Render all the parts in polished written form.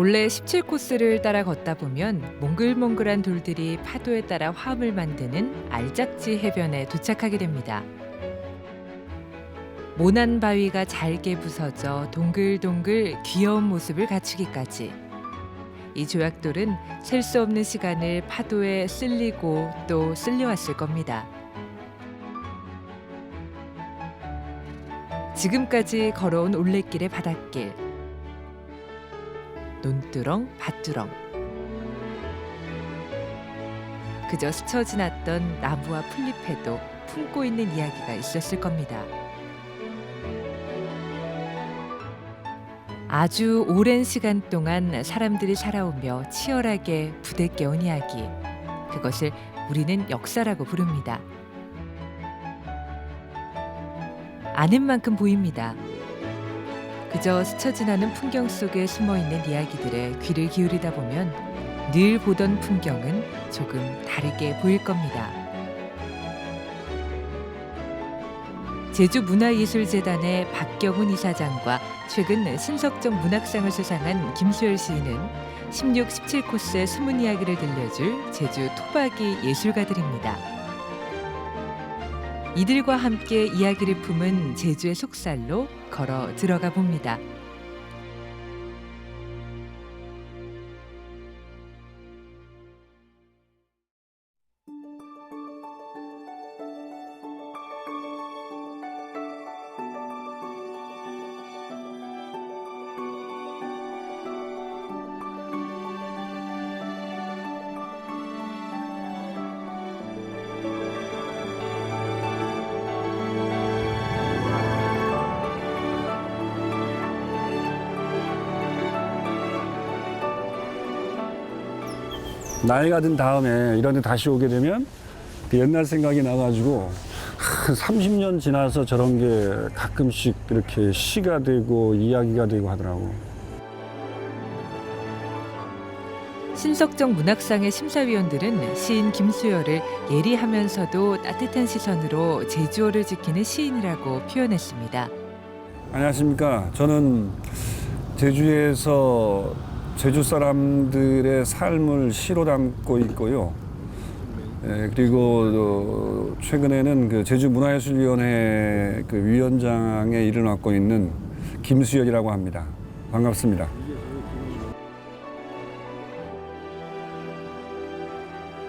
올레 17코스를 따라 걷다 보면 몽글몽글한 돌들이 파도에 따라 화음을 만드는 알작지 해변에 도착하게 됩니다. 모난 바위가 잘게 부서져 동글동글 귀여운 모습을 갖추기까지 이 조약돌은 셀 수 없는 시간을 파도에 쓸리고 또 쓸려왔을 겁니다. 지금까지 걸어온 올레길의 바닷길, 논두렁, 밭두렁, 그저 스쳐 지났던 나무와 풀잎에도 품고 있는 이야기가 있었을 겁니다. 아주 오랜 시간 동안 사람들이 살아오며 치열하게 부대껴온 이야기, 그것을 우리는 역사라고 부릅니다. 아는 만큼 보입니다. 그저 스쳐 지나는 풍경 속에 숨어있는 이야기들에 귀를 기울이다 보면 늘 보던 풍경은 조금 다르게 보일 겁니다. 제주문화예술재단의 박경훈 이사장과 최근 신석정 문학상을 수상한 김수열 시인은 16, 17코스의 숨은 이야기를 들려줄 제주 토박이 예술가들입니다. 이들과 함께 이야기를 품은 제주의 속살로 걸어 들어가 봅니다. 나이가 든 다음에 이런 데 다시 오게 되면 그 옛날 생각이 나가지고 한 30년 지나서 저런 게 가끔씩 이렇게 시가 되고 이야기가 되고 하더라고. 신석정 문학상의 심사위원들은 시인 김수열을 예리하면서도 따뜻한 시선으로 제주어를 지키는 시인이라고 표현했습니다. 안녕하십니까. 저는 제주에서 제주 사람들의 삶을 시로 담고 있고요. 그리고 최근에는 그 제주문화예술위원회 그 위원장의 일을 맡고 있는 김수열이라고 합니다. 반갑습니다.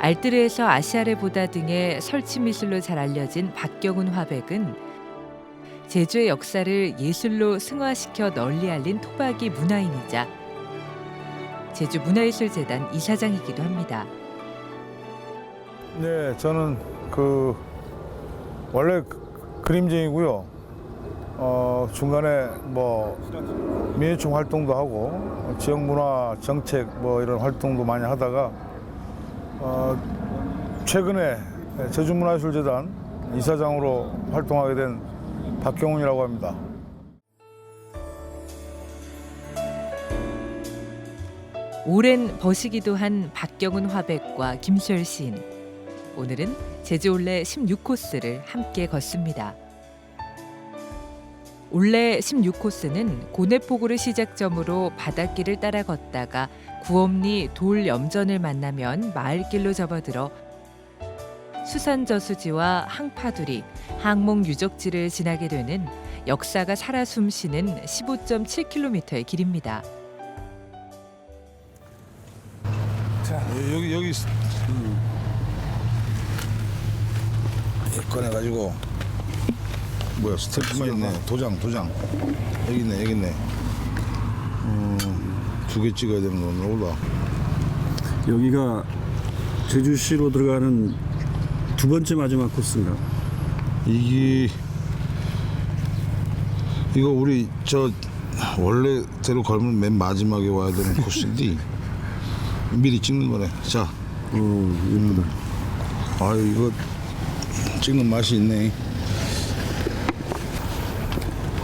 알뜰에서 아시아를 보다 등의 설치 미술로 잘 알려진 박경훈 화백은 제주의 역사를 예술로 승화시켜 널리 알린 토박이 문화인이자 제주문화예술재단 이사장이기도 합니다. 네, 저는 원래 그림쟁이고요. 중간에 민예총 활동도 하고 지역문화 정책 이런 활동도 많이 하다가 최근에 제주문화예술재단 이사장으로 활동하게 된 박경훈이라고 합니다. 오랜 버시기도 한 박경훈 화백과 김수열 시인. 오늘은 제주 올레 16코스를 함께 걷습니다. 올레 16코스는 고내포구를 시작점으로 바닷길을 따라 걷다가 구엄리 돌염전을 만나면 마을길로 접어들어 수산저수지와 항파두리, 항목 유적지를 지나게 되는 역사가 살아 숨쉬는 15.7km의 길입니다. 자, 여기 꺼내가지고 스탬프가 있네. 도장 여기 있네. 두 개 찍어야 되는 거는 올라. 여기가 제주시로 들어가는 두 번째 마지막 코스인가? 이거 우리 원래대로 걸면 맨 마지막에 와야 되는 코스인데 미리 찍는 거네. 자, 예쁘다. 이거 찍는 맛이 있네.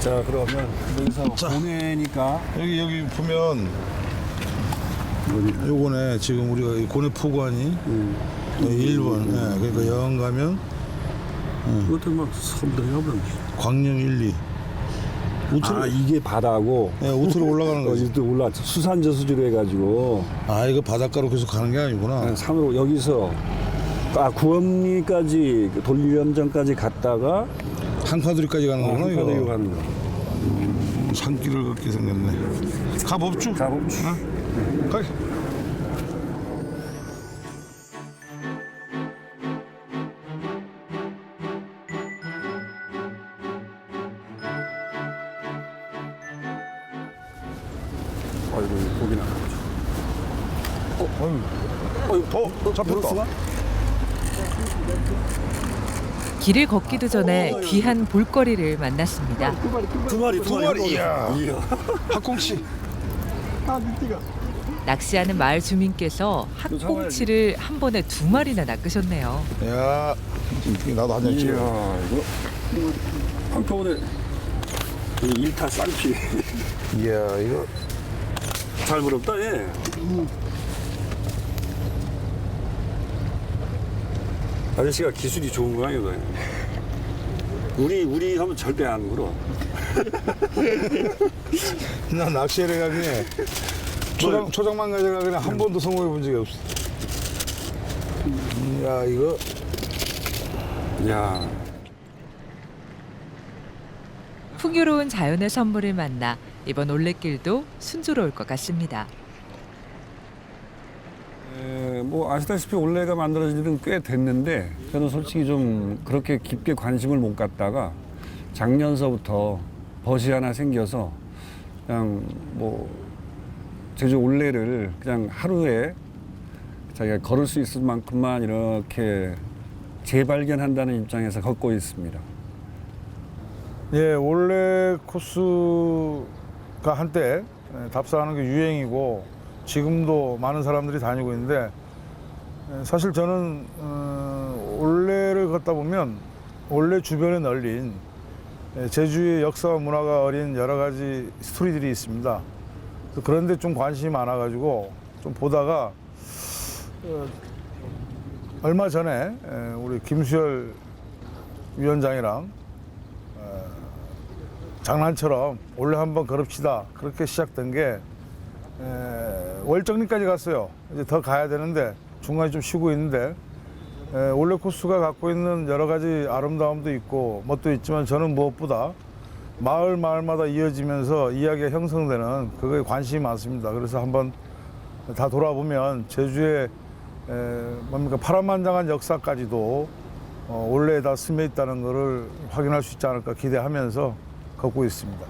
자, 그러면 여기서 고내니까 여기 보면 요거네. 지금 우리가 고내 포구하니 1번. 네, 그러니까 영 가면 이것도 막 섬들이 가면 광령 1, 2. 우트로, 아 이게 바다고 네, 우트로 올라가는 거지. 어디도 올라 수산 저수지로 해가지고 아, 이거 바닷가로 계속 가는 게 아니구나. 산으로 여기서 구엄리까지 그 돌리염전까지 갔다가 한파두리까지 가는 거구나, 한파도로 이거. 가는 거. 산길을 걷게 생겼네. 가봅주. 가봅주. 가. 아이고 고기 나가죠. 잡혔다. 길을 걷기도 전에 귀한 볼거리를 만났습니다. 두 마리. 이야. 학꽁치. 낚시하는 마을 주민께서 학꽁치를 한 번에 2마리나 낚으셨네요. 야, 나도 한 잔 이야 찍어. 이거 한꺼번에 1타 쌍피. 이야, 이거. 잘 물었다 얘. 아저씨가 기술이 좋은 거야 이거. 우리 하면 절대 안 물어. 나 낚시를 가기에 초장만 가져가 그냥 한 번도 성공해 본 적이 없어. 야, 이거. 야. 풍요로운 자연의 선물을 만나 이번 올레길도 순조로울 것 같습니다. 뭐 아시다시피 올레가 만들어진 지는 꽤 됐는데 저는 솔직히 좀 그렇게 깊게 관심을 못 갖다가 작년서부터 벗이 하나 생겨서 그냥 뭐 제주 올레를 그냥 하루에 자기가 걸을 수 있을 만큼만 이렇게 재발견한다는 입장에서 걷고 있습니다. 예, 올레 코스가 한때 답사하는 게 유행이고 지금도 많은 사람들이 다니고 있는데 사실 저는 올레를 걷다 보면 올레 주변에 널린 제주의 역사와 문화가 어린 여러 가지 스토리들이 있습니다. 그런데 좀 관심이 많아가지고 좀 보다가 얼마 전에 우리 김수열 위원장이랑 장난처럼 올레 한번 걸읍시다 그렇게 시작된 게 월정리까지 갔어요. 이제 더 가야 되는데 중간에 좀 쉬고 있는데 올레 코스가 갖고 있는 여러 가지 아름다움도 있고 멋도 있지만 저는 무엇보다 마을마다 이어지면서 이야기가 형성되는 그거에 관심이 많습니다. 그래서 한번 다 돌아보면 제주의 뭡니까 파란만장한 역사까지도 올레에 다 스며 있다는 것을 확인할 수 있지 않을까 기대하면서 걷고 있습니다.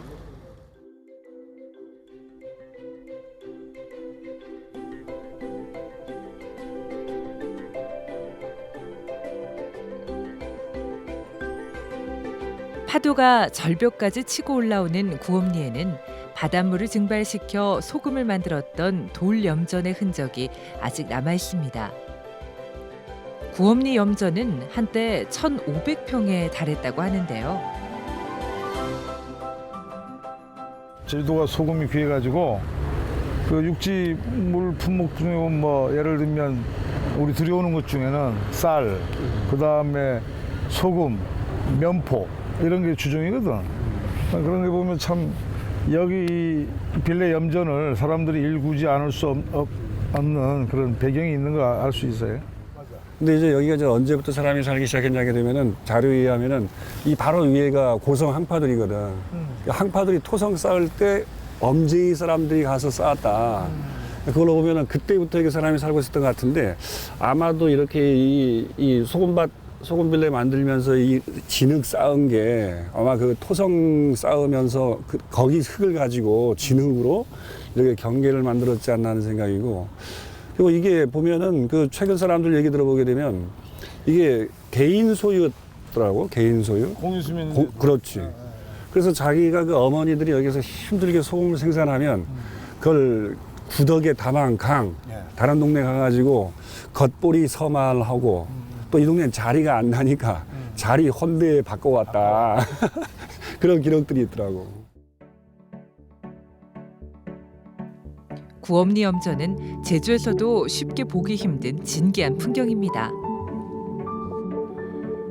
파도가 절벽까지 치고 올라오는 구엄리에는 바닷물을 증발시켜 소금을 만들었던 돌 염전의 흔적이 아직 남아 있습니다. 구엄리 염전은 한때 1,500평에 달했다고 하는데요. 제주도가 소금이 귀해가지고 그 육지물 품목 중에 뭐 예를 들면 우리 들여오는 것 중에는 쌀, 그 다음에 소금, 면포 이런 게 주종이거든. 그런 게 보면 참 여기 이 빌레 염전을 사람들이 일구지 않을 수 없는 그런 배경이 있는 거 알 수 있어요. 근데 이제 여기가 이제 언제부터 사람이 살기 시작했냐게 되면은 자료에 의하면은 이 바로 위에가 고성 항파들이거든. 항파들이 토성 쌓을 때 엄제이 사람들이 가서 쌓았다. 그걸로 보면은 그때부터 이게 사람이 살고 있었던 것 같은데 아마도 이렇게 이 소금빌레 만들면서 이 진흙 쌓은 게 아마 그 토성 쌓으면서 거기 흙을 가지고 진흙으로 이렇게 경계를 만들었지 않나 하는 생각이고, 그리고 이게 보면은 그 최근 사람들 얘기 들어보게 되면 이게 개인 소유더라고. 개인 소유. 공유수면 그렇지. 그래서 자기가 그 어머니들이 여기서 힘들게 소금을 생산하면 그걸 구덕에 다만강 다른 동네 가가지고 겉보리 서말하고 또 이 동네는 자리가 안 나니까 자리 헌대에 바꿔왔다. 그런 기록들이 있더라고. 구엄리 염전은 제주에서도 쉽게 보기 힘든 진기한 풍경입니다.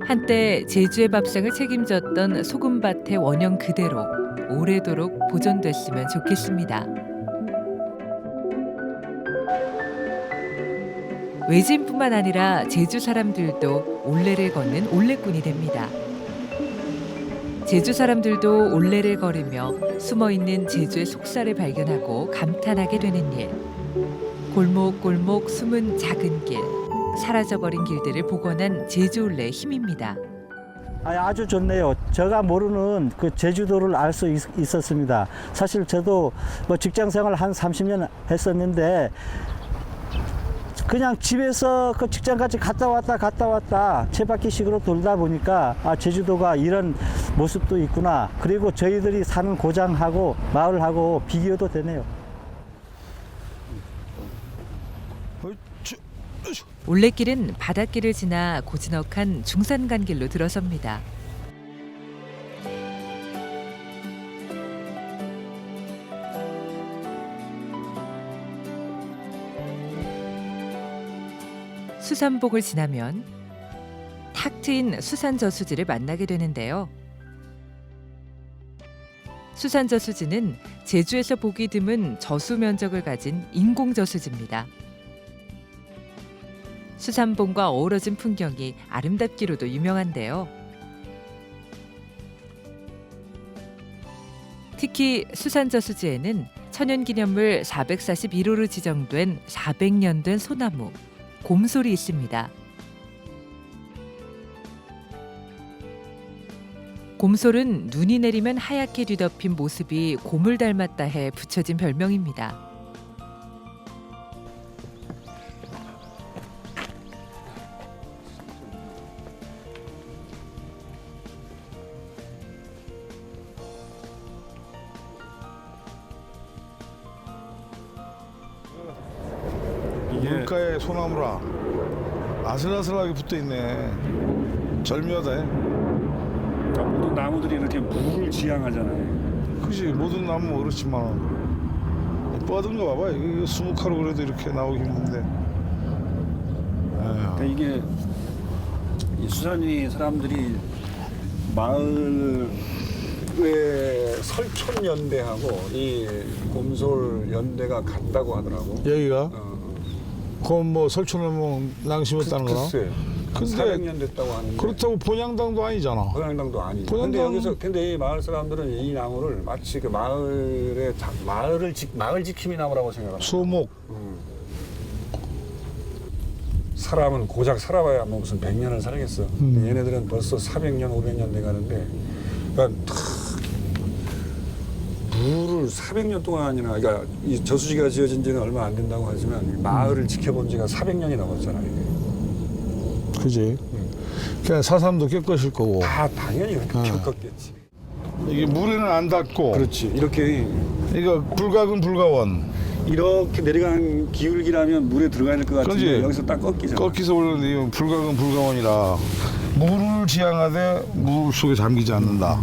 한때 제주의 밥상을 책임졌던 소금밭의 원형 그대로 오래도록 보존됐으면 좋겠습니다. 외지인뿐만 아니라 제주 사람들도 올레를 걷는 올레꾼이 됩니다. 제주 사람들도 올레를 걸으며 숨어있는 제주의 속살을 발견하고 감탄하게 되는 일. 골목골목 숨은 작은 길, 사라져버린 길들을 복원한 제주 올레의 힘입니다. 아주 좋네요. 제가 모르는 그 제주도를 알 수 있었습니다. 사실 저도 뭐 직장 생활 한 30년 했었는데 그냥 집에서 그 직장까지 갔다 왔다 쳇바퀴식으로 돌다 보니까 제주도가 이런 모습도 있구나. 그리고 저희들이 사는 고장하고 마을하고 비교도 되네요. 올레길은 바닷길을 지나 고즈넉한 중산간길로 들어섭니다. 수산복을 지나면 탁 트인 수산저수지를 만나게 되는데요. 수산저수지는 제주에서 보기 드문 저수 면적을 가진 인공저수지입니다. 수산봉과 어우러진 풍경이 아름답기로도 유명한데요. 특히 수산저수지에는 천연기념물 441호로 지정된 400년 된 소나무, 곰솔이 있습니다. 곰솔은 눈이 내리면 하얗게 뒤덮인 모습이 곰을 닮았다 해 붙여진 별명입니다. 물가에 소나무라 아슬아슬하게 붙어있네. 절묘하다. 모든 나무들이 이렇게 물을 지향하잖아요. 그지, 모든 나무 그렇지만 뻗은 거 봐봐. 이거 수묵하러 그래도 이렇게 나오기 힘든데. 그러니까 이게 이 수산이 사람들이 마을의 설촌 연대하고 이 곰솔 연대가 같다고 하더라고. 여기가 그건 뭐 설촌을 뭐 낭심했다는 거나? 글쎄. 근데 400년 됐다고 하는데. 그렇다고 본향당도 아니잖아. 본향당도 아니죠. 본향당- 근데 이 마을 사람들은 이 나무를 마치 그 마을 지킴이 나무라고 생각합니다. 수목. 사람은 고작 살아봐야 뭐 무슨 100년을 살겠어. 근데 얘네들은 벌써 400년, 500년 돼 가는데, 그러니까 물을 400년 동안이나, 그러니까 이 저수지가 지어진 지는 얼마 안 된다고 하지만 이 마을을 지켜본 지가 400년이 넘었잖아요. 이게. 그지. 그냥 사삼도 꺾으실 거고. 다 당연히 그렇게 겪었겠지. 이게 물에는 안 닿고. 그렇지. 이렇게 이거 불가근 불가원. 이렇게 내려가는 기울기라면 물에 들어가야 될 것 같은데 그렇지. 여기서 딱 꺾이잖아. 꺾이서 올렸는데 이건 불가근 불가원이라 물을 지향하되 물 속에 잠기지 않는다.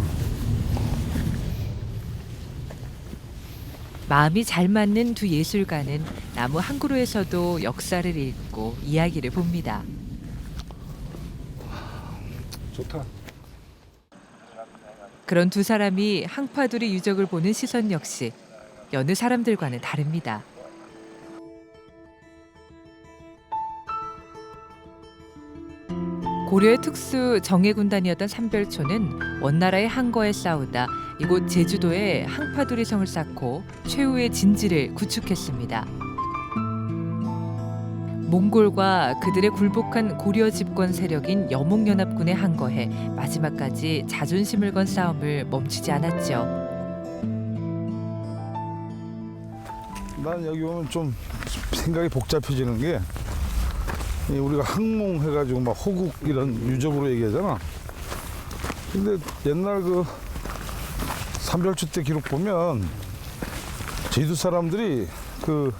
마음이 잘 맞는 두 예술가는 나무 한 그루에서도 역사를 읽고 이야기를 봅니다. 좋다. 그런 두 사람이 항파두리 유적을 보는 시선 역시 여느 사람들과는 다릅니다. 고려의 특수 정예군단이었던 삼별초는 원나라의 항거에 싸우다 이곳 제주도에 항파두리 성을 쌓고 최후의 진지를 구축했습니다. 몽골과 그들의 굴복한 고려 집권 세력인 여몽연합군의 항거에 마지막까지 자존심을 건 싸움을 멈추지 않았죠. 난 여기 오면 좀 생각이 복잡해지는 게 우리가 항몽 해가지고 막 호국 이런 유적으로 얘기하잖아. 근데 옛날 그 삼별초 때 기록 보면 제주 사람들이 그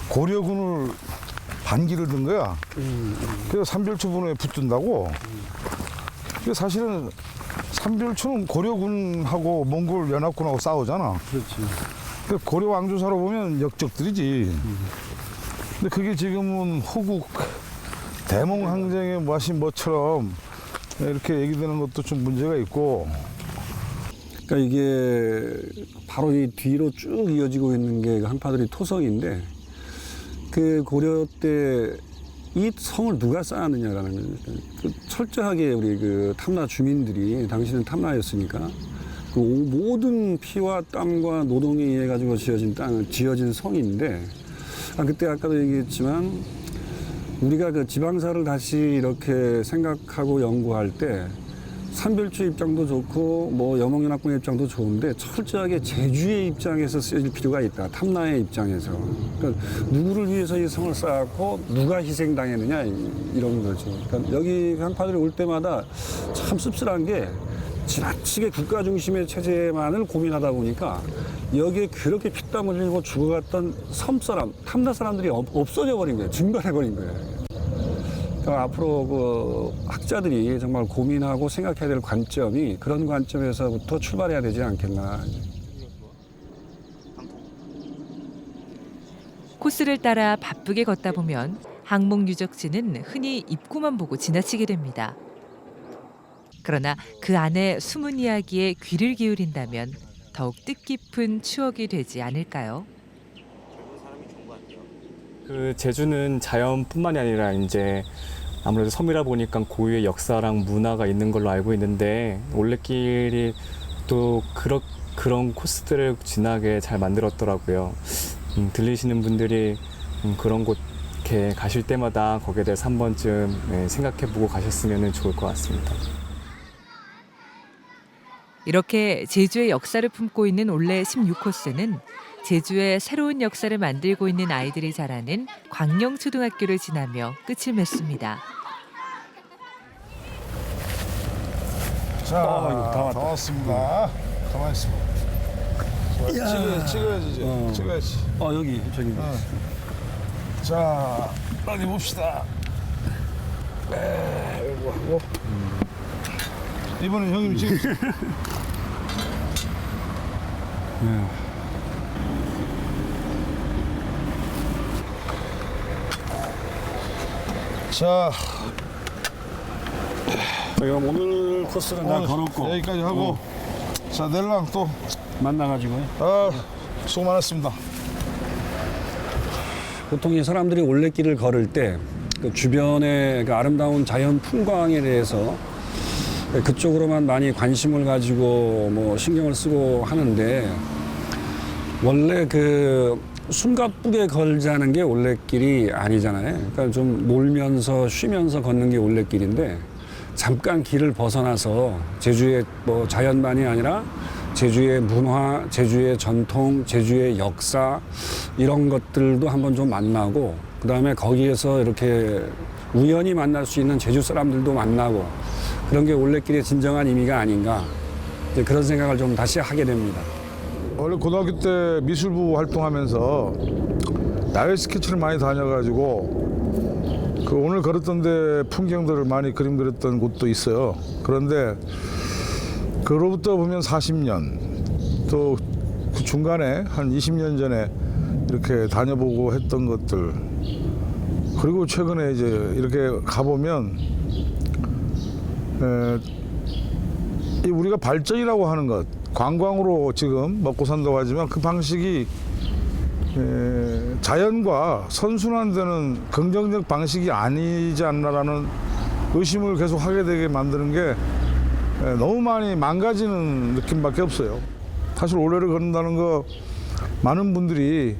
고려군을 반기를 든 거야. 그래서 삼별초 분에 붙든다고. 근데 사실은 삼별초는 고려군하고 몽골 연합군하고 싸우잖아. 그렇지. 그 고려 왕조사로 보면 역적들이지. 근데 그게 지금은 호국 대몽 항쟁에 마신 뭐처럼 이렇게 얘기되는 것도 좀 문제가 있고. 그러니까 이게 바로 이 뒤로 쭉 이어지고 있는 게 한파들이 토성인데 그 고려 때 이 성을 누가 쌓았느냐라는 거죠. 그 철저하게 우리 그 탐라 주민들이 당시는 탐라였으니까 그 모든 피와 땀과 노동에 의해 가지고 지어진 성인데 그때 아까도 얘기했지만 우리가 그 지방사를 다시 이렇게 생각하고 연구할 때 산별주 입장도 좋고 뭐 여몽연합군의 입장도 좋은데 철저하게 제주의 입장에서 쓰여질 필요가 있다. 탐라의 입장에서. 그러니까 누구를 위해서 이 성을 쌓았고 누가 희생당했느냐 이런 거죠. 그러니까 여기 한파들이 올 때마다 참 씁쓸한 게 지나치게 국가 중심의 체제만을 고민하다 보니까 여기에 그렇게 피땀 흘리고 죽어갔던 섬사람, 탐라 사람들이 없어져 버린 거예요. 증발해 버린 거예요. 그러니까 앞으로 그 학자들이 정말 고민하고 생각해야 될 관점이 그런 관점에서부터 출발해야 되지 않겠나. 코스를 따라 바쁘게 걷다 보면 항목 유적지는 흔히 입구만 보고 지나치게 됩니다. 그러나 그 안에 숨은 이야기에 귀를 기울인다면 더욱 뜻깊은 추억이 되지 않을까요? 그 제주는 자연뿐만이 아니라 이제 아무래도 섬이라 보니까 고유의 역사랑 문화가 있는 걸로 알고 있는데 올레길이 또 그런 코스들을 진하게 잘 만들었더라고요. 들리시는 분들이 그런 곳 이렇게 가실 때마다 거기에 대해서 한 번쯤 생각해보고 가셨으면 좋을 것 같습니다. 이렇게 제주의 역사를 품고 있는 올레 16코스는 제주의 새로운 역사를 만들고 있는 아이들이 자라는 광령초등학교를 지나며 끝을 맺습니다. 자, 다 왔다. 다 왔습니다. 가만히 있어. 찍어야지 이제. 찍어야지. 여기 저기. 자, 어디 봅시다. 이거 하고. 이번엔 형님 지금. 자, 그럼 오늘 코스는 다 오늘 걸었고 여기까지 하고. 자, 내일랑 또. 만나가지고요. 수고 많았습니다. 보통 이 사람들이 올레길을 걸을 때 그 주변의 그 아름다운 자연 풍광에 대해서 그쪽으로만 많이 관심을 가지고 뭐 신경을 쓰고 하는데 원래 그 숨가쁘게 걸자는 게 올레길이 아니잖아요. 그러니까 좀 놀면서 쉬면서 걷는 게 올레길인데 잠깐 길을 벗어나서 제주의 뭐 자연만이 아니라 제주의 문화, 제주의 전통, 제주의 역사 이런 것들도 한번 좀 만나고 그다음에 거기에서 이렇게 우연히 만날 수 있는 제주 사람들도 만나고 그런 게 올레길의 진정한 의미가 아닌가 이제 그런 생각을 좀 다시 하게 됩니다. 원래 고등학교 때 미술부 활동하면서 야외 스케치를 많이 다녀가지고 그 오늘 걸었던 데 풍경들을 많이 그림 그렸던 곳도 있어요. 그런데 그로부터 보면 40년 또 그 중간에 한 20년 전에 이렇게 다녀보고 했던 것들 그리고 최근에 이제 이렇게 가보면 이 우리가 발전이라고 하는 것 관광으로 지금 먹고 산다고 하지만 그 방식이 자연과 선순환되는 긍정적 방식이 아니지 않나라는 의심을 계속 하게 되게 만드는 게 너무 많이 망가지는 느낌밖에 없어요. 사실 올레를 걷는다는 거 많은 분들이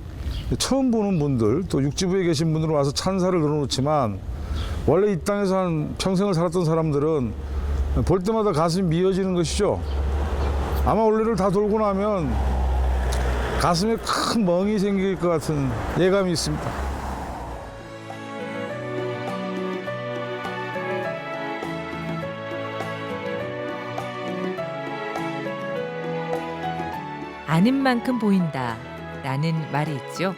처음 보는 분들 또 육지부에 계신 분들은 와서 찬사를 늘어놓지만 원래 이 땅에서 한 평생을 살았던 사람들은 볼 때마다 가슴이 미어지는 것이죠. 아마 올레를 다 돌고 나면 가슴에 큰 멍이 생길 것 같은 예감이 있습니다. 아는 만큼 보인다 라는 말이 있죠.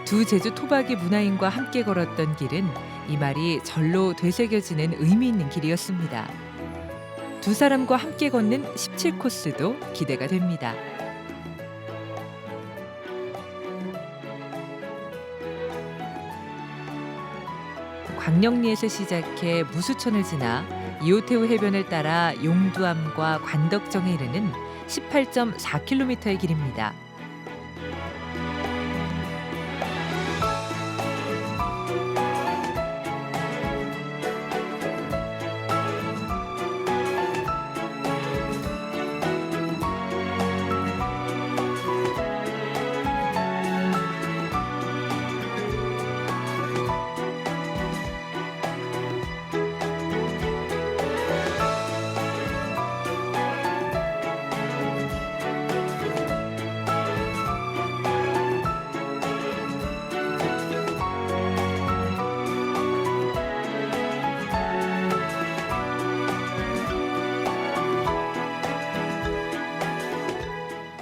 두 제주 토박이 문화인과 함께 걸었던 길은 이 말이 절로 되새겨지는 의미 있는 길이었습니다. 두 사람과 함께 걷는 17코스도 기대가 됩니다. 광령리에서 시작해 무수천을 지나 이오테우 해변을 따라 용두암과 관덕정에 이르는 18.4km의 길입니다.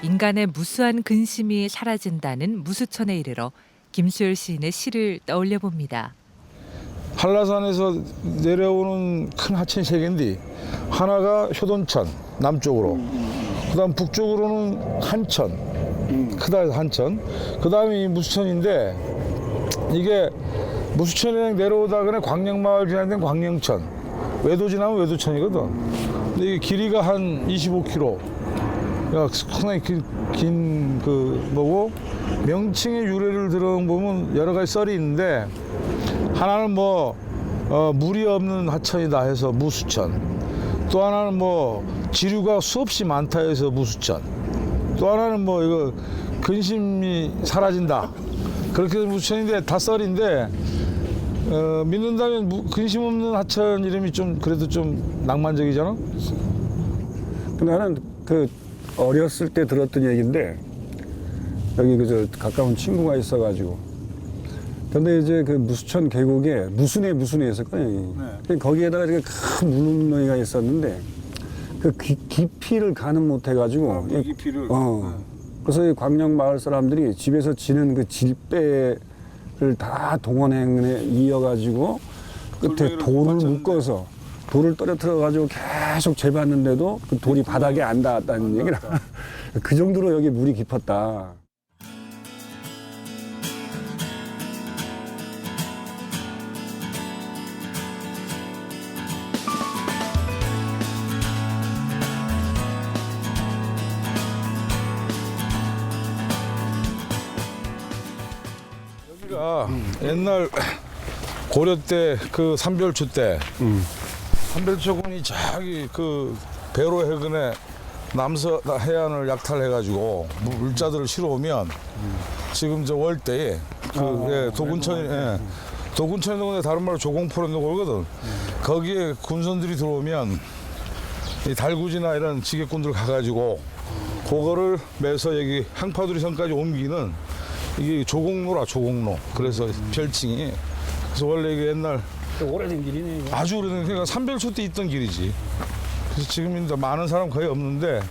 인간의 무수한 근심이 사라진다는 무수천에 이르러 김수열 시인의 시를 떠올려 봅니다. 한라산에서 내려오는 큰 하천 세 개인데 하나가 효돈천 남쪽으로, 그다음 북쪽으로는 한천, 크다 한천, 그다음이 이 무수천인데 이게 무수천에 내려오다가 광령마을 지나는 데는 광령천, 외도 지나면 외도천이거든. 근데 이게 길이가 한 25km. 상당히 긴 그 뭐고, 명칭의 유래를 들어보면 여러 가지 썰이 있는데 하나는 뭐 물이 없는 하천이다 해서 무수천, 또 하나는 뭐 지류가 수없이 많다 해서 무수천, 또 하나는 뭐 이거 근심이 사라진다 그렇게 해서 무수천인데 다 썰인데 믿는다면 근심 없는 하천 이름이 좀 그래도 좀 낭만적이잖아. 나는 그 어렸을 때 들었던 얘기인데 여기 그저 가까운 친구가 있어가지고, 근데 이제 그 무수천 계곡에 무순에 있을 거예요. 네. 거기에다가 이렇게 큰 물놀이가 있었는데 그 깊이를 가늠 못 해가지고 깊이를. 그래서 이 광령 마을 사람들이 집에서 지는 그 질배를 다 동원행에 이어가지고 끝에 돌을 묶어서 돌을 떨어뜨려 가지고 계속 재봤는데도 그 돌이 바닥에 안 닿았다는 얘기라. 그 정도로 여기 물이 깊었다. 여기가 옛날 고려 때 그 삼별초 때 삼별초군이 저기 그 배로 해근에 남서 해안을 약탈해가지고 물자들을 실어오면 지금 저 월대에 그 도군천이 도군천이 동네 다른 말로 조공포라는 거거든. 거기에 군선들이 들어오면 이 달구지나 이런 지게꾼들 가가지고 그거를 매서 여기 항파두리 선까지 옮기는 이게 조공로라, 조공로. 그래서 별칭이. 그래서 원래 이게 옛날 오래된 길이네. 이거. 아주 오래된, 그러니까 삼별초 때 있던 길이지. 그래서 지금 이제 많은 사람 거의 없는데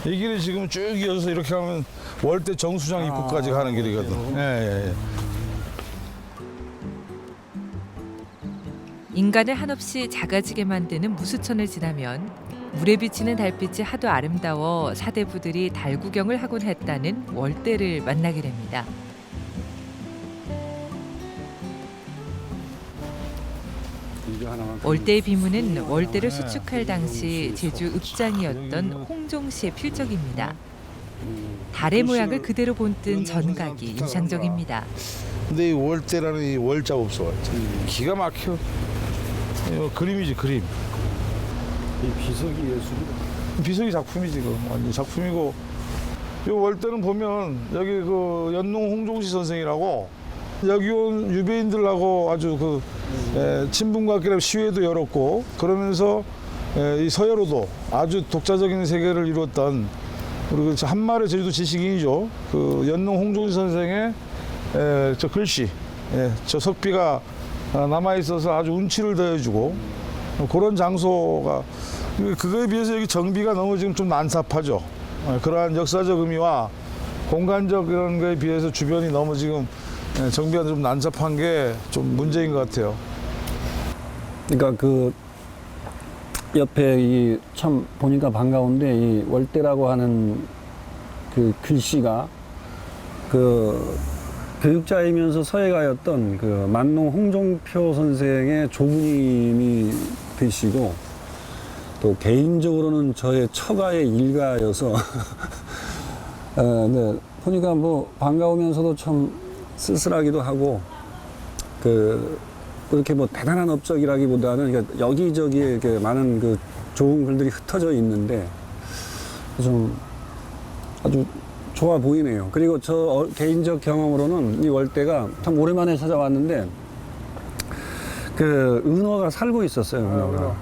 이 길이 지금 쭉 이어서 이렇게 하면 월대 정수장 입구까지 가는 길이거든. 예. 인간을 한없이 작아지게 만드는 무수천을 지나면 물에 비치는 달빛이 하도 아름다워 사대부들이 달 구경을 하곤 했다는 월대를 만나게 됩니다. 월대의 비문은 월대를 수축할 당시 제주 읍장이었던 홍종시의 필적입니다. 달의 모양을 그대로 본뜬 전각이 인상적입니다. 근데 이 월대라는 이 월자 없어. 기가 막혀. 이거 그림이지, 그림. 이 비석이 예술이다. 비석이 작품이지, 그 완전 작품이고. 이 월대는 보면 여기 그 연농 홍종시 선생이라고 여기 온 유배인들하고 아주 그 친분관계로 시위도 열었고, 그러면서 이 서해로도 아주 독자적인 세계를 이루었던 우리 그 한말의 제주도 지식인이죠. 그 연농 홍종시 선생의 저 글씨, 저 석비가 남아 있어서 아주 운치를 더해주고 그런 장소가, 그거에 비해서 여기 정비가 너무 지금 좀 난삽하죠. 그러한 역사적 의미와 공간적 이런 거에 비해서 주변이 너무 지금 정비가 좀 난잡한 게 좀 문제인 것 같아요. 그러니까 그 옆에 이 참 보니까 반가운데 이 월대라고 하는 그 글씨가 그 교육자이면서 서예가였던 그 만농 홍종표 선생의 조부님이 되시고 또 개인적으로는 저의 처가의 일가여서 네, 보니까 뭐 반가우면서도 참 쓸쓸하기도 하고 그렇게 뭐 대단한 업적이라기보다는 그러니까 여기저기에 이렇게 많은 그 좋은 글들이 흩어져 있는데 좀 아주 좋아 보이네요. 그리고 저 개인적 경험으로는 이 월대가 참 오랜만에 찾아왔는데 그 은어가 살고 있었어요. 은어가.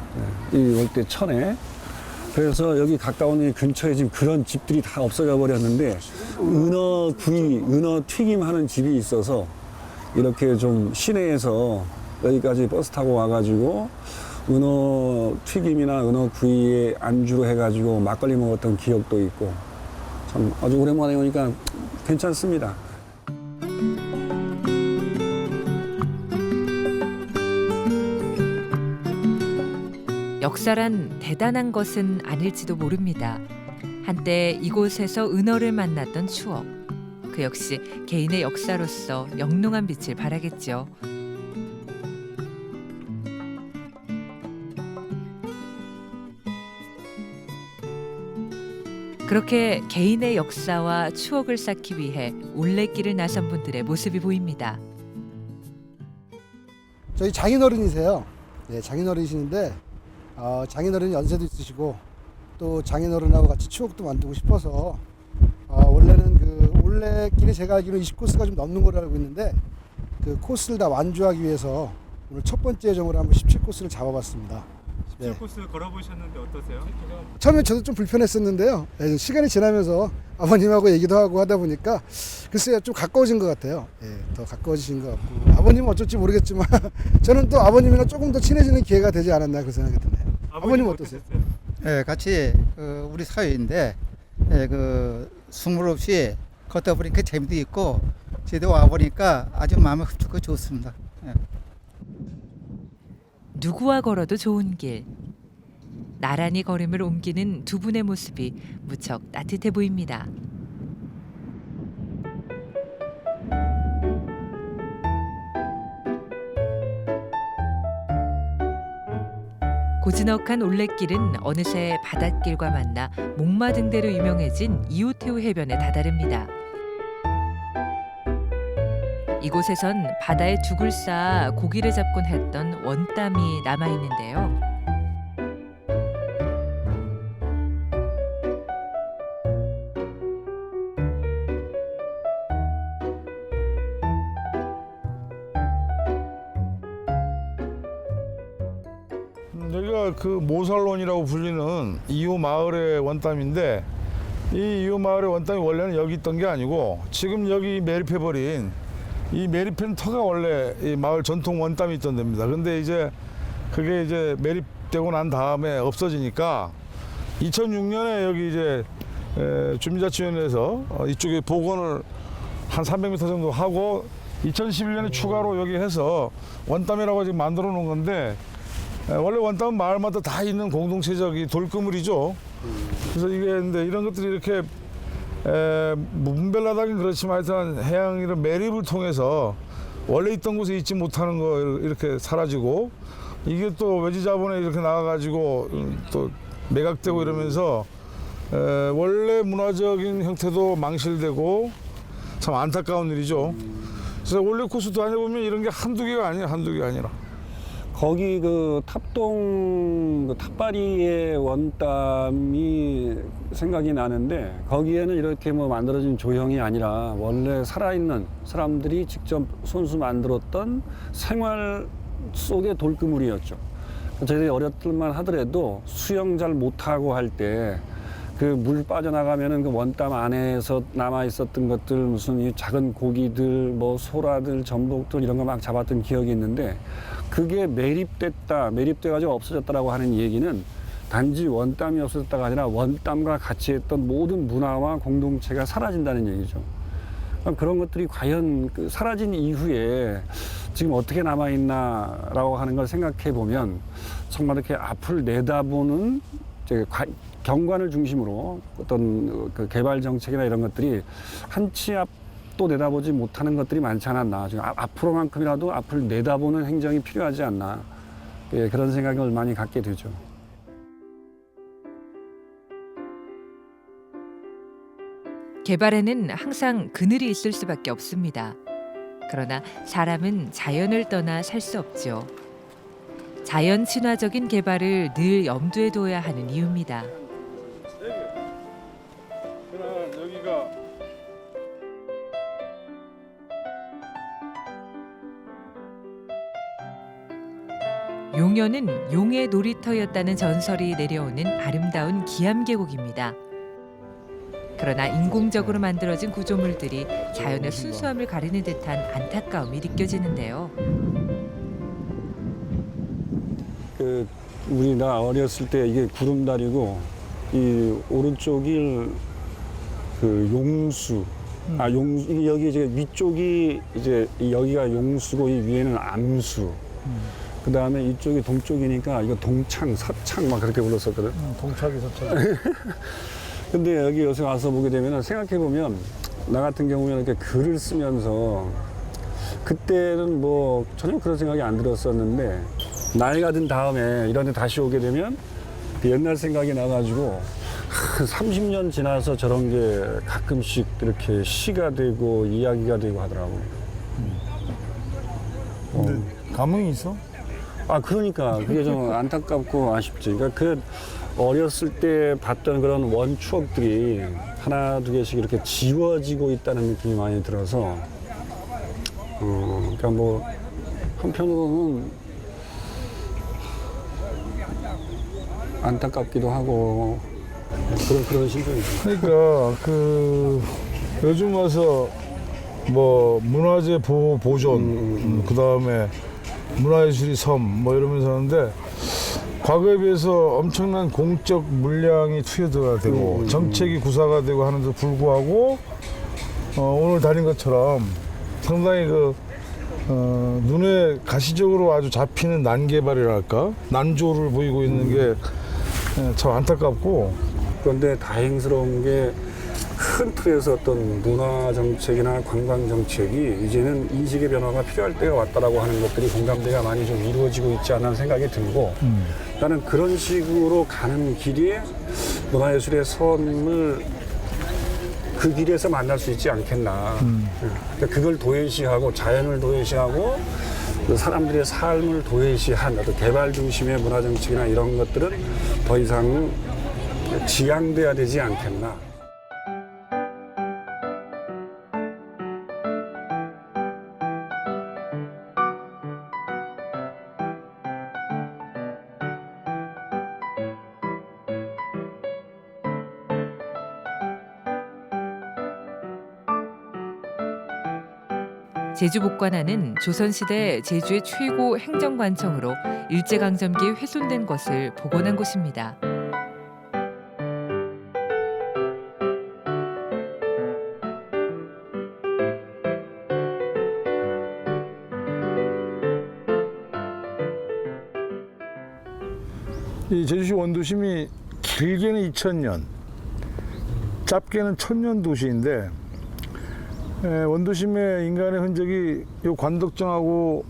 네, 이 월대 천에. 그래서 여기 가까운 이 근처에 지금 그런 집들이 다 없어져 버렸는데 은어 구이, 은어 튀김 하는 집이 있어서 이렇게 좀 시내에서 여기까지 버스 타고 와가지고 은어 튀김이나 은어 구이에 안주로 해가지고 막걸리 먹었던 기억도 있고 참 아주 오랜만에 오니까 괜찮습니다. 역사란 대단한 것은 아닐지도 모릅니다. 한때 이곳에서 은어를 만났던 추억. 그 역시 개인의 역사로서 영롱한 빛을 발하겠죠. 그렇게 개인의 역사와 추억을 쌓기 위해 올레길을 나선 분들의 모습이 보입니다. 저희 장인어른이세요. 네, 장인어른이시는데 장인어른 연세도 있으시고 또 장인어른하고 같이 추억도 만들고 싶어서 원래는 그 올레길이 제가 알기로 20코스가 좀 넘는 걸로 알고 있는데 그 코스를 다 완주하기 위해서 오늘 첫 번째 예정으로 한번 17코스를 잡아봤습니다. 17코스 걸어보셨는데 어떠세요? 처음에 저도 좀 불편했었는데요. 네, 시간이 지나면서 아버님하고 얘기도 하고 하다 보니까 글쎄요 좀 가까워진 것 같아요. 네, 더 가까워지신 것 같고 아버님은 어쩔지 모르겠지만 저는 또 아버님이랑 조금 더 친해지는 기회가 되지 않았나 그런 생각이 드네요. 아버님 어떠세요? 예, 같이 우리 사회인데 스물 없이 걷다 보니까 재미도 있고 저도 와 보니까 아주 마음에 흡족하고 좋습니다. 예. 누구와 걸어도 좋은 길. 나란히 걸음을 옮기는 두 분의 모습이 무척 따뜻해 보입니다. 고즈넉한 올레길은 어느새 바닷길과 만나 목마등대로 유명해진 이오테우 해변에 다다릅니다. 이곳에선 바다에 죽을 쌓아 고기를 잡곤 했던 원땀이 남아있는데요. 여기가 그 모살론이라고 불리는 이호 마을의 원담인데 이 이호 마을의 원담이 원래는 여기 있던 게 아니고 지금 여기 매립해버린 이 매립한 터가 원래 이 마을 전통 원담이 있던 데입니다. 근데 이제 그게 이제 매립되고 난 다음에 없어지니까 2006년에 여기 이제 주민자치위원회에서 이쪽에 복원을 한 300m 정도 하고 2011년에 추가로 여기 해서 원담이라고 지금 만들어 놓은 건데 원래 원담은 마을마다 다 있는 공동체적 이 돌그물이죠. 그래서 이게 근데 이런 것들이 이렇게 문별나다긴 그렇지만 하여튼 해양 이런 매립을 통해서 원래 있던 곳에 있지 못하는 거 이렇게 사라지고 이게 또 외지 자본에 이렇게 나와가지고 또 매각되고 이러면서 원래 문화적인 형태도 망실되고 참 안타까운 일이죠. 그래서 원래 코스 다녀보면 이런 게 한두 개가 아니에요. 한두 개가 아니라. 거기 그 탑동 그 탑바리의 원담이 생각이 나는데 거기에는 이렇게 뭐 만들어진 조형이 아니라 원래 살아있는 사람들이 직접 손수 만들었던 생활 속의 돌그물이었죠. 저희들이 어렸을만 하더라도 수영 잘 못하고 할 때 그 물 빠져나가면은 그 원담 안에서 남아 있었던 것들 무슨 이 작은 고기들 뭐 소라들 전복들 이런 거 막 잡았던 기억이 있는데 그게 매립돼가지고 없어졌다라고 하는 얘기는 단지 원담이 없어졌다가 아니라 원담과 같이 했던 모든 문화와 공동체가 사라진다는 얘기죠. 그런 것들이 과연 그 사라진 이후에 지금 어떻게 남아있나라고 하는 걸 생각해 보면 정말 이렇게 앞을 내다보는 경관을 중심으로 어떤 그 개발 정책이나 이런 것들이 한치 앞 앞도 내다보지 못하는 것들이 많지 않았나. 지금 앞으로만큼이라도 앞을 내다보는 행정이 필요하지 않나. 예, 그런 생각을 많이 갖게 되죠. 개발에는 항상 그늘이 있을 수밖에 없습니다. 그러나 사람은 자연을 떠나 살 수 없죠. 자연 친화적인 개발을 늘 염두에 둬야 하는 이유입니다. 여기가 용연은 용의 놀이터였다는 전설이 내려오는 아름다운 기암계곡입니다. 그러나 인공적으로 만들어진 구조물들이 자연의 순수함을 가리는 듯한 안타까움이 느껴지는데요. 우리가 어렸을 때 이게 구름다리고 이 오른쪽이 그 용수. 여기 이제 위쪽이 이제 여기가 용수고 이 위에는 암수. 그 다음에 이쪽이 동쪽이니까 이거 동창, 서창 막 그렇게 불렀었거든. 동착이 서착. 근데 여기 요새 와서 보게 되면 생각해보면 나 같은 경우는 이렇게 글을 쓰면서 그때는 뭐 전혀 그런 생각이 안 들었었는데 나이가 든 다음에 이런 데 다시 오게 되면 그 옛날 생각이 나가지고 30년 지나서 저런 게 가끔씩 이렇게 시가 되고 이야기가 되고 하더라고요. 근데 감흥이 있어? 그러니까 그게 좀 안타깝고 아쉽지. 그러니까 그 어렸을 때 봤던 그런 원 추억들이 하나 두 개씩 이렇게 지워지고 있다는 느낌이 많이 들어서 그러니까 뭐 한편으로는 안타깝기도 하고 그런 심정이죠. 그러니까 요즘 와서 뭐 문화재 보호 보존, 그다음에 문화예술이 섬 뭐 이러면서 하는데 과거에 비해서 엄청난 공적 물량이 투여가 되고 정책이 구사가 되고 하는데도 불구하고 오늘 다닌 것처럼 상당히 눈에 가시적으로 아주 잡히는 난개발이랄까 난조를 보이고 있는 게 참 안타깝고. 그런데 다행스러운 게 큰 틀에서 어떤 문화 정책이나 관광 정책이 이제는 인식의 변화가 필요할 때가 왔다라고 하는 것들이 공감대가 많이 좀 이루어지고 있지 않나 생각이 들고 나는 그런 식으로 가는 길이 문화예술의 섬을 그 길에서 만날 수 있지 않겠나. 그러니까 그걸 도외시하고 자연을 도외시하고 사람들의 삶을 도외시한 어떤 개발 중심의 문화 정책이나 이런 것들은 더 이상 지양돼야 되지 않겠나. 제주복관안은 조선시대 제주의 최고 행정관청으로 일제강점기에 훼손된 것을 복원한 곳입니다. 이 제주시 원도심이 길게는 2000년, 짧게는 1000년 도시인데 원도심의 인간의 흔적이 요 관덕정하고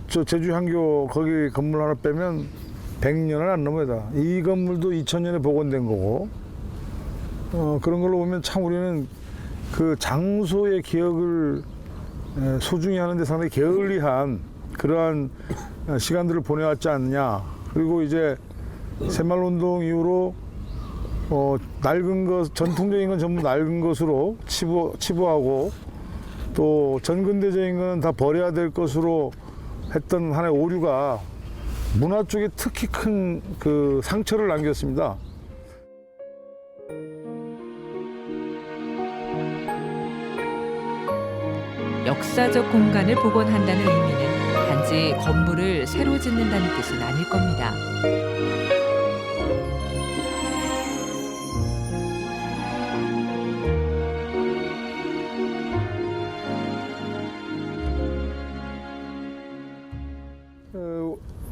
저 제주향교 거기 건물 하나 빼면 100년은 안 넘어요. 이 건물도 2000년에 복원된 거고 그런 걸로 보면 참 우리는 그 장소의 기억을 소중히 하는데 상당히 게을리한 그러한 시간들을 보내왔지 않냐. 그리고 이제 새마을운동 이후로 낡은 것, 전통적인 건 전부 낡은 것으로 치부하고 또 전근대적인 건 다 버려야 될 것으로 했던 하나의 오류가 문화 쪽에 특히 큰 그 상처를 남겼습니다. 역사적 공간을 복원한다는 의미는 단지 건물을 새로 짓는다는 뜻은 아닐 겁니다.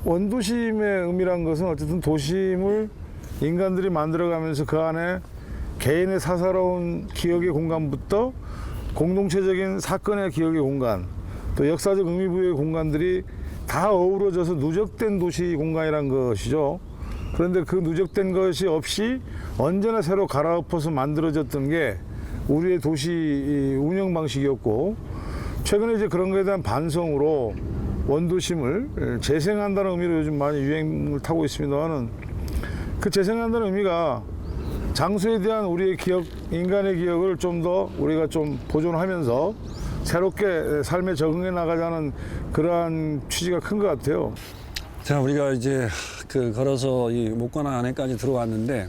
원도심의 의미란 것은 어쨌든 도심을 인간들이 만들어가면서 그 안에 개인의 사사로운 기억의 공간부터 공동체적인 사건의 기억의 공간, 또 역사적 의미 부여의 공간들이 다 어우러져서 누적된 도시 공간이란 것이죠. 그런데 그 누적된 것이 없이 언제나 새로 갈아엎어서 만들어졌던 게 우리의 도시 운영 방식이었고, 최근에 이제 그런 것에 대한 반성으로 원도심을 재생한다는 의미로 요즘 많이 유행을 타고 있습니다만은, 그 재생한다는 의미가 장소에 대한 우리의 기억, 인간의 기억을 좀 더 우리가 좀 보존하면서 새롭게 삶에 적응해 나가자는 그러한 취지가 큰 것 같아요. 자, 우리가 이제 걸어서 이 목관화 안에까지 들어왔는데,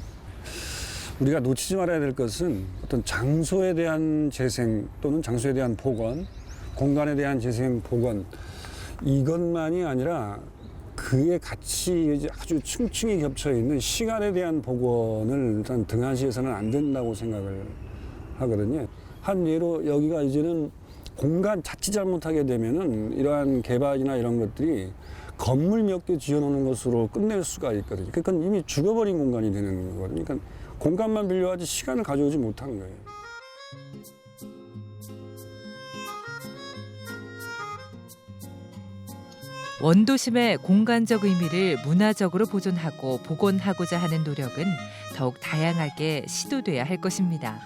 우리가 놓치지 말아야 될 것은 어떤 장소에 대한 재생 또는 장소에 대한 복원, 공간에 대한 재생 복원, 이것만이 아니라 그에 같이 이제 아주 층층이 겹쳐 있는 시간에 대한 복원을 일단 등한시해서는 안 된다고 생각을 하거든요. 한 예로 여기가 이제는 공간 자칫 잘못하게 되면은 이러한 개발이나 이런 것들이 건물 몇 개 지어놓는 것으로 끝낼 수가 있거든요. 그러니까 이미 죽어버린 공간이 되는 거거든요. 그러니까 공간만 빌려야지 시간을 가져오지 못한 거예요. 원도심의 공간적 의미를 문화적으로 보존하고 복원하고자 하는 노력은 더욱 다양하게 시도돼야 할 것입니다.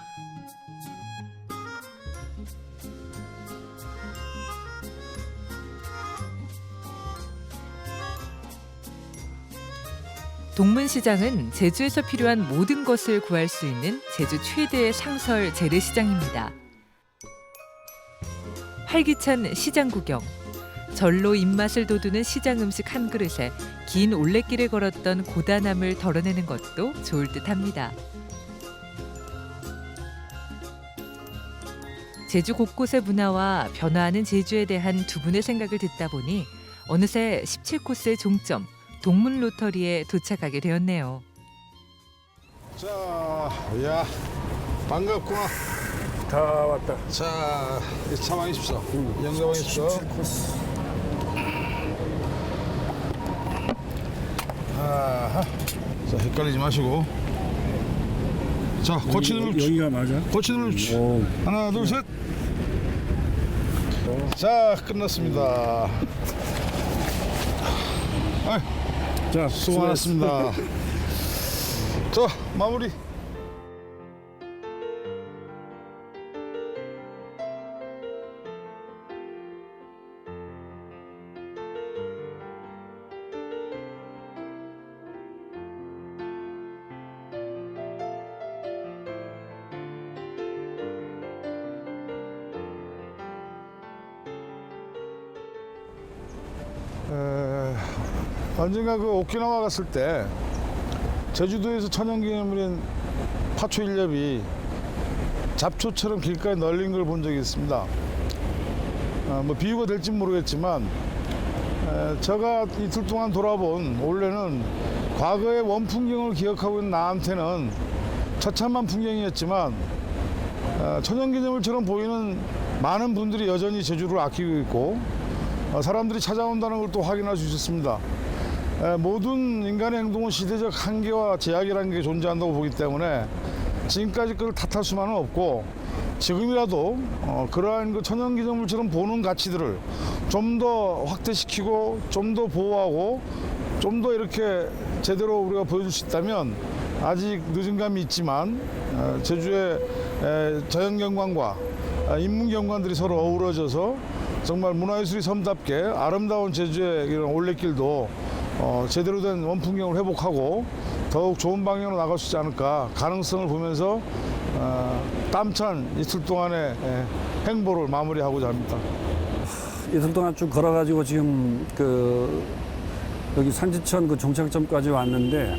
동문시장은 제주에서 필요한 모든 것을 구할 수 있는 제주 최대의 상설 재래시장입니다. 활기찬 시장 구경, 절로 입맛을 돋우는 시장 음식 한 그릇에 긴 올레길을 걸었던 고단함을 덜어내는 것도 좋을 듯합니다. 제주 곳곳의 문화와 변화하는 제주에 대한 두 분의 생각을 듣다 보니 어느새 17코스의 종점, 동문 로터리에 도착하게 되었네요. 자, 야, 반갑구나. 다 왔다. 자, 참아주십시오. 영감하십시오. 17코스. 아하. 자, 헷갈리지 마시고. 자, 고치는 여기가 맞아? 고치는 오. 하나, 둘, 셋. 자, 끝났습니다. 자, 수고하셨습니다. 자, 마무리. 언젠가 그 오키나와 갔을 때 제주도에서 천연기념물인 파초 일엽이 잡초처럼 길가에 널린 걸 본 적이 있습니다. 뭐 비유가 될지 모르겠지만 제가 이틀 동안 돌아본 올해는 과거의 원풍경을 기억하고 있는 나한테는 처참한 풍경이었지만 천연기념물처럼 보이는 많은 분들이 여전히 제주를 아끼고 있고 사람들이 찾아온다는 걸 또 확인할 수 있었습니다. 모든 인간의 행동은 시대적 한계와 제약이라는 게 존재한다고 보기 때문에 지금까지 그걸 탓할 수만은 없고, 지금이라도 그러한 그 천연기념물처럼 보는 가치들을 좀 더 확대시키고 좀 더 보호하고 좀 더 이렇게 제대로 우리가 보여줄 수 있다면, 아직 늦은 감이 있지만 제주의 자연경관과 인문경관들이 서로 어우러져서 정말 문화예술이 섬답게 아름다운 제주의 이런 올레길도 제대로 된 원풍경을 회복하고 더욱 좋은 방향으로 나갈 수 있지 않을까, 가능성을 보면서 땀찬 이틀 동안의 행보를 마무리하고자 합니다. 이틀 동안 쭉 걸어가지고 지금 여기 산지천 그 종착점까지 왔는데,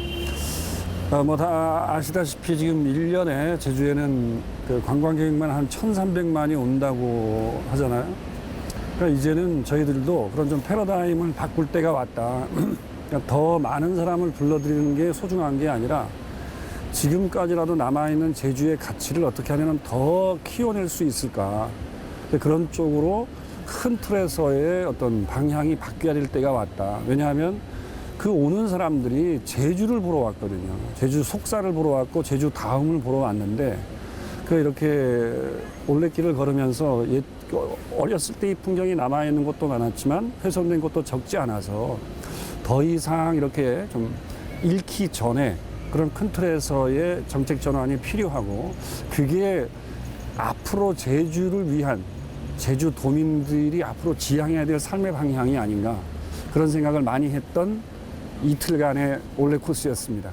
뭐 다 아시다시피 지금 1년에 제주에는 그 관광객만 한 1,300만이 온다고 하잖아요. 그러니까 이제는 저희들도 그런 좀 패러다임을 바꿀 때가 왔다. 그러니까 더 많은 사람을 불러들이는 게 소중한 게 아니라 지금까지라도 남아있는 제주의 가치를 어떻게 하면 더 키워낼 수 있을까. 그런 쪽으로 큰 틀에서의 어떤 방향이 바뀌어야 될 때가 왔다. 왜냐하면 그 오는 사람들이 제주를 보러 왔거든요. 제주 속사를 보러 왔고 제주 다음을 보러 왔는데 그 이렇게 올레길을 걸으면서 어렸을 때 이 풍경이 남아있는 것도 많았지만 훼손된 것도 적지 않아서 더 이상 이렇게 좀 잃기 전에 그런 큰 틀에서의 정책 전환이 필요하고 그게 앞으로 제주를 위한 제주도민들이 앞으로 지향해야 될 삶의 방향이 아닌가 그런 생각을 많이 했던 이틀간의 올레 코스였습니다.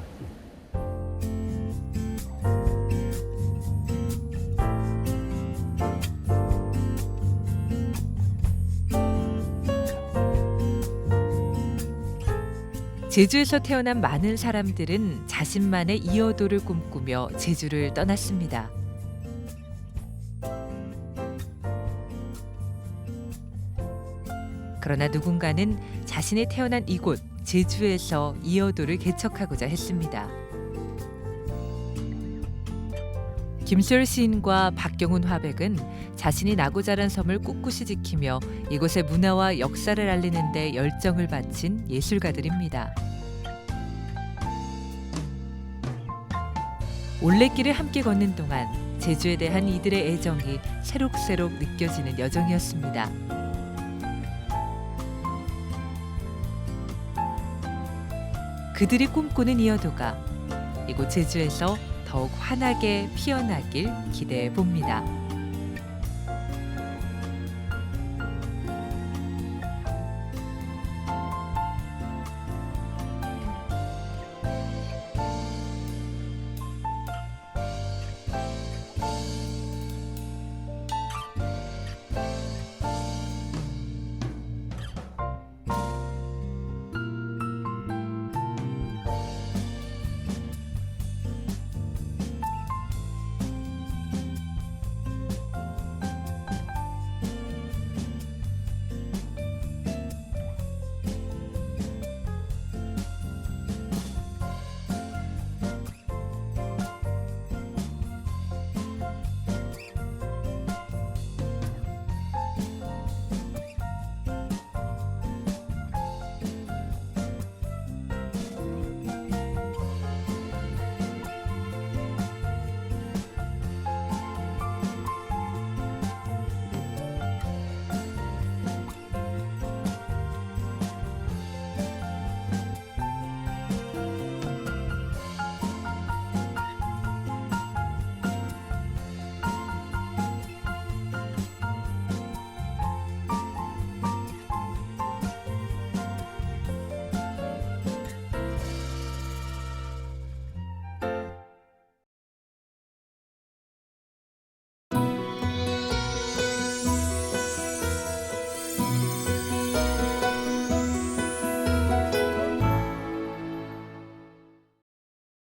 제주에서 태어난 많은 사람들은 자신만의 이어도를 꿈꾸며 제주를 떠났습니다. 그러나 누군가는 자신이 태어난 이곳 제주에서 이어도를 개척하고자 했습니다. 김소열 시인과 박경훈 화백은 자신이 나고 자란 섬을 꿋꿋이 지키며 이곳의 문화와 역사를 알리는 데 열정을 바친 예술가들입니다. 올레길을 함께 걷는 동안 제주에 대한 이들의 애정이 새록새록 느껴지는 여정이었습니다. 그들이 꿈꾸는 이어도가 이곳 제주에서 더욱 환하게 피어나길 기대해 봅니다.